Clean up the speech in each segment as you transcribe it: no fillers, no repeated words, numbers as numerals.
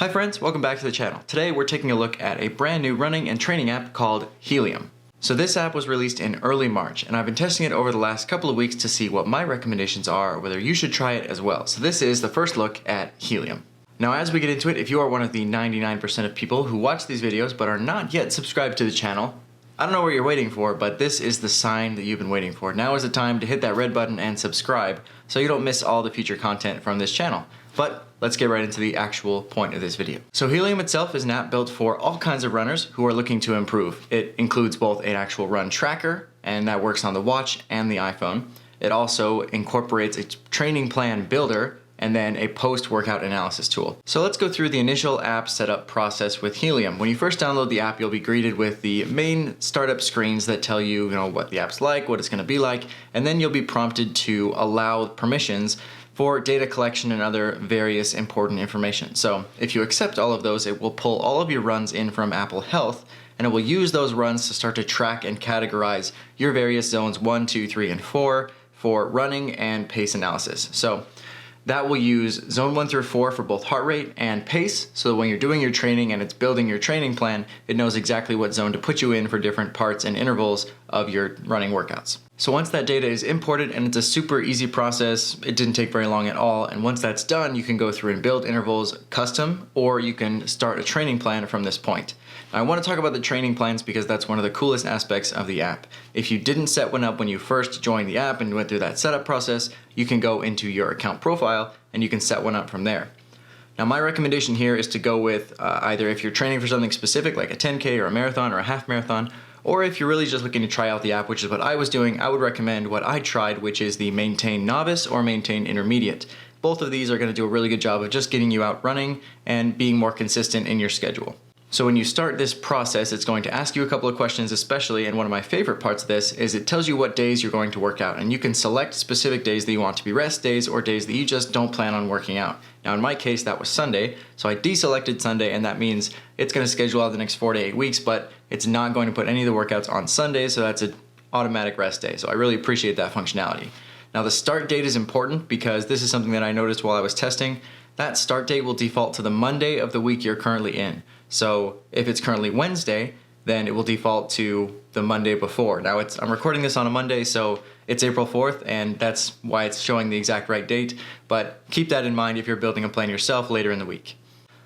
Hi friends, welcome back to the channel. Today we're taking a look at a brand new running and training app called Helium. So this app was released in early March and I've been testing it over the last couple of weeks to see what my recommendations are or whether you should try it as well. So this is the first look at Helium. Now as we get into it, if you are one of the 99% of people who watch these videos but are not yet subscribed to the channel, I don't know what you're waiting for, but this is the sign that you've been waiting for. Now is the time to hit that red button and subscribe so you don't miss all the future content from this channel. But let's get right into the actual point of this video. So Helium itself is an app built for all kinds of runners who are looking to improve. It includes both an actual run tracker, and that works on the watch and the iPhone. It also incorporates a training plan builder and then a post-workout analysis tool. So let's go through the initial app setup process with Helium. When you first download the app, you'll be greeted with the main startup screens that tell you, what the app's like, what it's gonna be like, and then you'll be prompted to allow permissions for data collection and other various important information. So if you accept all of those, it will pull all of your runs in from Apple Health, and it will use those runs to start to track and categorize your various zones 1, 2, 3, and 4 for running and pace analysis. So that will use zone 1 through 4 for both heart rate and pace, so that when you're doing your training and it's building your training plan, it knows exactly what zone to put you in for different parts and intervals of your running workouts. So once that data is imported, and it's a super easy process, it didn't take very long at all, and once that's done, you can go through and build intervals custom, or you can start a training plan from this point. Now, I want to talk about the training plans because that's one of the coolest aspects of the app. If you didn't set one up when you first joined the app and went through that setup process, you can go into your account profile and you can set one up from there. Now my recommendation here is to go with either if you're training for something specific like a 10K or a marathon or a half marathon, or if you're really just looking to try out the app, which is what I was doing, I would recommend what I tried, which is the Maintain Novice or Maintain Intermediate. Both of these are going to do a really good job of just getting you out running and being more consistent in your schedule. So when you start this process, it's going to ask you a couple of questions especially, and one of my favorite parts of this is it tells you what days you're going to work out, and you can select specific days that you want to be rest days or days that you just don't plan on working out. Now in my case that was Sunday, so I deselected Sunday, and that means it's going to schedule out the next 4 to 8 weeks, but it's not going to put any of the workouts on Sunday, so that's an automatic rest day. So I really appreciate that functionality. Now the start date is important because this is something that I noticed while I was testing. That start date will default to the Monday of the week you're currently in. So if it's currently Wednesday, then it will default to the Monday before. Now I'm recording this on a Monday, so it's April 4th, and that's why it's showing the exact right date, but keep that in mind if you're building a plan yourself later in the week.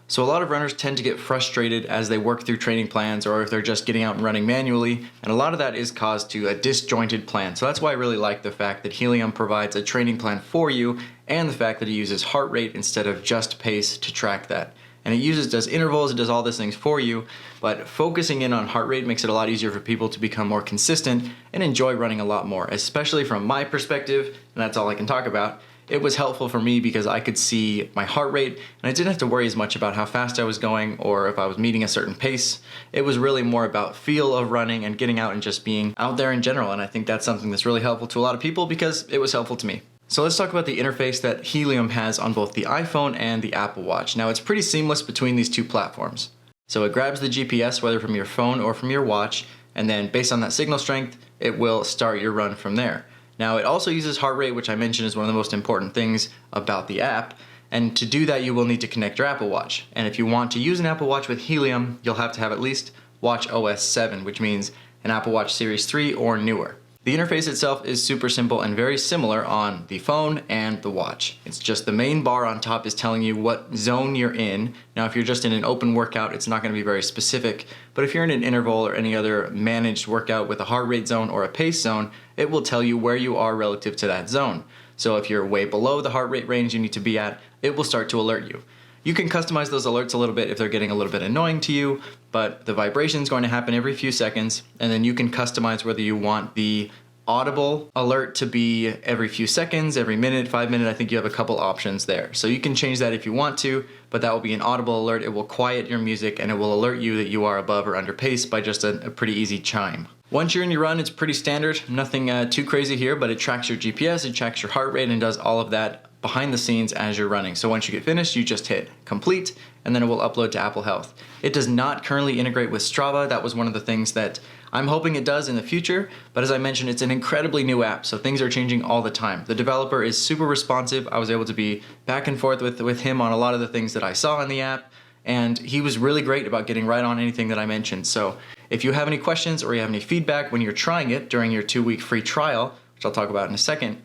So a lot of runners tend to get frustrated as they work through training plans or if they're just getting out and running manually, and a lot of that is caused to a disjointed plan. So that's why I really like the fact that Helium provides a training plan for you, and the fact that it uses heart rate instead of just pace to track that. And it does intervals, it does all these things for you, but focusing in on heart rate makes it a lot easier for people to become more consistent and enjoy running a lot more, especially from my perspective, and that's all I can talk about. It was helpful for me because I could see my heart rate and I didn't have to worry as much about how fast I was going or if I was meeting a certain pace. It was really more about feel of running and getting out and just being out there in general, and I think that's something that's really helpful to a lot of people because it was helpful to me. So let's talk about the interface that Helium has on both the iPhone and the Apple Watch. Now it's pretty seamless between these two platforms. So it grabs the GPS, whether from your phone or from your watch, and then based on that signal strength, it will start your run from there. Now it also uses heart rate, which I mentioned is one of the most important things about the app, and to do that you will need to connect your Apple Watch. And if you want to use an Apple Watch with Helium, you'll have to have at least Watch OS 7, which means an Apple Watch Series 3 or newer. The interface itself is super simple and very similar on the phone and the watch. It's just the main bar on top is telling you what zone you're in. Now if you're just in an open workout, it's not going to be very specific, but if you're in an interval or any other managed workout with a heart rate zone or a pace zone, it will tell you where you are relative to that zone. So if you're way below the heart rate range you need to be at, it will start to alert you. You can customize those alerts a little bit if they're getting a little bit annoying to you, but the vibration is going to happen every few seconds, and then you can customize whether you want the audible alert to be every few seconds, every minute, 5 minutes. I think you have a couple options there. So you can change that if you want to, but that will be an audible alert. It will quiet your music and it will alert you that you are above or under pace by just a pretty easy chime. Once you're in your run, it's pretty standard, nothing too crazy here, but it tracks your GPS, it tracks your heart rate, and does all of that behind the scenes as you're running. So once you get finished, you just hit complete, and then it will upload to Apple Health. It does not currently integrate with Strava. That was one of the things that I'm hoping it does in the future, but as I mentioned, it's an incredibly new app, so things are changing all the time. The developer is super responsive. I was able to be back and forth with him on a lot of the things that I saw in the app, and he was really great about getting right on anything that I mentioned. So if you have any questions or you have any feedback when you're trying it during your 2-week free trial, which I'll talk about in a second,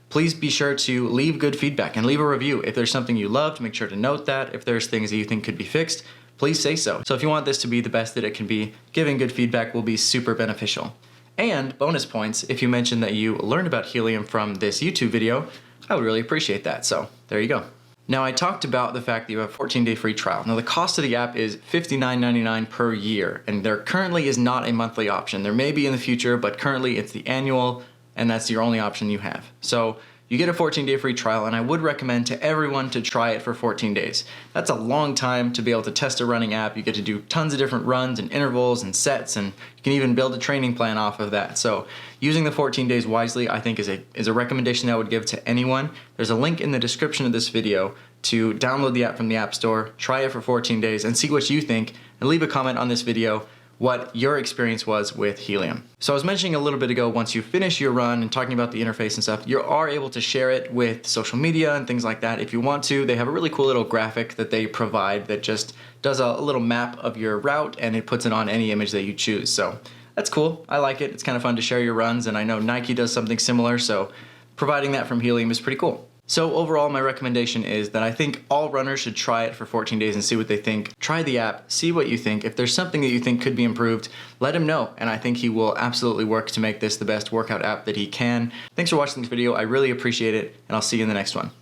please be sure to leave good feedback and leave a review. If there's something you loved, make sure to note that. If there's things that you think could be fixed, please say so. So if you want this to be the best that it can be, giving good feedback will be super beneficial. And bonus points if you mention that you learned about Helium from this YouTube video. I would really appreciate that. So there you go. Now, I talked about the fact that you have a 14-day free trial. Now, the cost of the app is $59.99 per year, and there currently is not a monthly option. There may be in the future, but currently it's the annual, and that's your only option you have. So you get a 14-day free trial, and I would recommend to everyone to try it for 14 days. That's a long time to be able to test a running app. You get to do tons of different runs and intervals and sets, and you can even build a training plan off of that. So using the 14 days wisely, I think is a recommendation that I would give to anyone. There's a link in the description of this video to download the app from the App Store, try it for 14 days, and see what you think, and leave a comment on this video what your experience was with Helium. So I was mentioning a little bit ago, once you finish your run and talking about the interface and stuff, you are able to share it with social media and things like that if you want to. They have a really cool little graphic that they provide that just does a little map of your route, and it puts it on any image that you choose. So that's cool. I like it. It's kind of fun to share your runs, and I know Nike does something similar, so providing that from Helium is pretty cool. So overall, my recommendation is that I think all runners should try it for 14 days and see what they think. Try the app, see what you think. If there's something that you think could be improved, let him know, and I think he will absolutely work to make this the best workout app that he can. Thanks for watching this video. I really appreciate it, and I'll see you in the next one.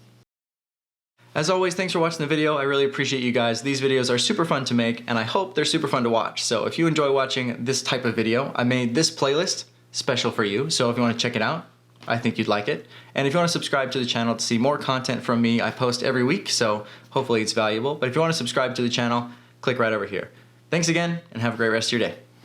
As always, thanks for watching the video. I really appreciate you guys. These videos are super fun to make, and I hope they're super fun to watch. So if you enjoy watching this type of video, I made this playlist special for you. So if you want to check it out, I think you'd like it. And if you want to subscribe to the channel to see more content from me, I post every week, so hopefully it's valuable. But if you want to subscribe to the channel, click right over here. Thanks again, and have a great rest of your day.